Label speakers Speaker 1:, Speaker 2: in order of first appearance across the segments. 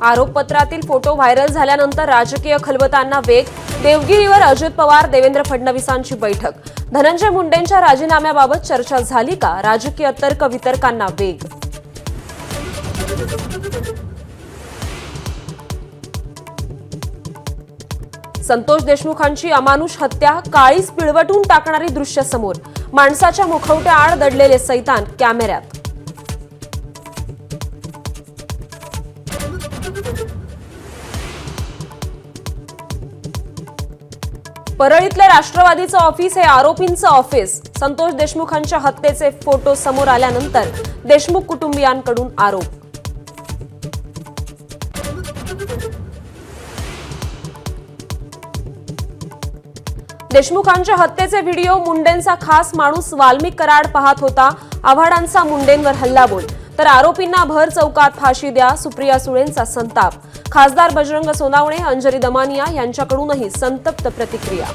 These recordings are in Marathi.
Speaker 1: आरोपपत्रातील फोटो व्हायरल झाल्यानंतर राजकीय खलबतांना वेग। देवगिरीवर अजित पवार देवेंद्र फडणवीसांची बैठक। धनंजय मुंडेंच्या राजीनाम्याबाबत चर्चा झाली का? राजकीय तर्कवितर्कांना वेग। संतोष देशमुखांची अमानुष हत्या, काळीच पिळवटून टाकणारी दृश्य समोर। माणसाच्या मुखवट्याआड दडलेले सैतान कॅमेऱ्यात। परळीतलं राष्ट्रवादीचं ऑफिस हे आरोपींचं ऑफिस। संतोष देशमुखांच्या हत्येचे फोटो समोर आल्यानंतर देशमुख कुटुंबियांकडून आरोप। देशमुखांच्या हत्येचे व्हिडिओ। मुंडेंचा खास माणूस वाल्मिक कराड पाहत होता। आव्हाडांचा मुंडेंवर हल्लाबोल, तर आरोपींना भर चौकात फाशी द्या। सुप्रिया सुळेंचा संताप। खासदार बजरंग सोनावणे, अंजली दमानिया यांच्याकडूनही संतप्त प्रतिक्रिया।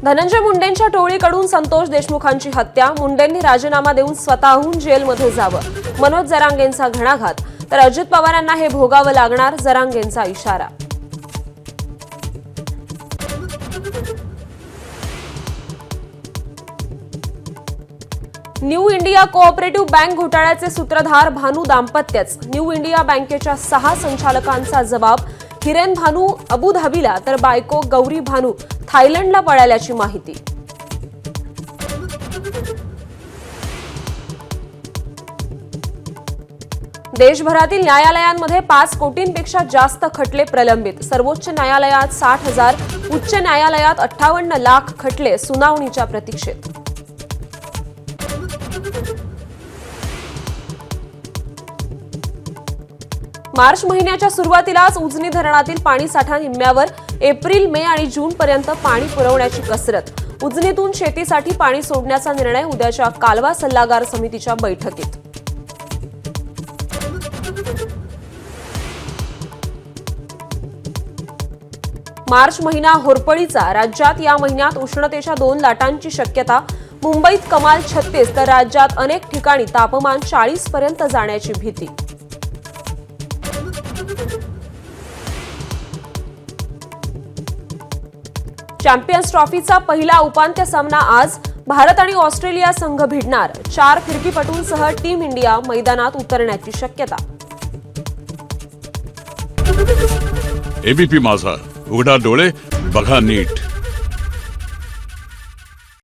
Speaker 1: धनंजय मुंडेंच्या टोळीकडून संतोष देशमुखांची हत्या। मुंडेंनी राजीनामा देऊन स्वतःहून जेलमध्ये जावं। मनोज जरांगेंचा घणाघात, तर अजित पवारांना हे भोगावं लागणार। जरांगेंचा इशारा। न्यू इंडिया कोऑपरेटिव्ह बँक घोटाळ्याचे सूत्रधार भानू दाम्पत्यच। न्यू इंडिया बँकेच्या 6 संचालकांचा जबाब। हिरेन भानू अबुधाबीला, तर बायको गौरी भानू थायलंडला पळाल्याची माहिती। देशभरातील न्यायालयांमध्ये 5 कोटींपेक्षा जास्त खटले प्रलंबित। सर्वोच्च न्यायालयात 60,000, उच्च न्यायालयात 58 लाख खटले सुनावणीच्या प्रतीक्षेत। मार्च महिन्याच्या सुरुवातीलाच उजनी धरणातील पाणीसाठा निम्म्यावर। एप्रिल, मे आणि जून पर्यंत पाणी पुरवण्याची कसरत। उजनीतून शेतीसाठी पाणी सोडण्याचा निर्णय उद्याच्या कालवा सल्लागार समितीच्या बैठकीत। मार्च महिना होरपळीचा। राज्यात या महिन्यात उष्णतेच्या 2 लाटांची शक्यता। मुंबईत कमाल 36, तर राज्यात अनेक ठिकाणी तापमान 40 पर्यंत जाण्याची भीती। चॅम्पियन्स ट्रॉफीचा पहिला उपांत्य सामना आज। भारत आणि ऑस्ट्रेलिया संघ भिडणार। 4 फिरकीपटूंसह टीम इंडिया मैदानात उतरण्याची शक्यता।
Speaker 2: एबीपी माझा, उघडा डोळे बघा नीट।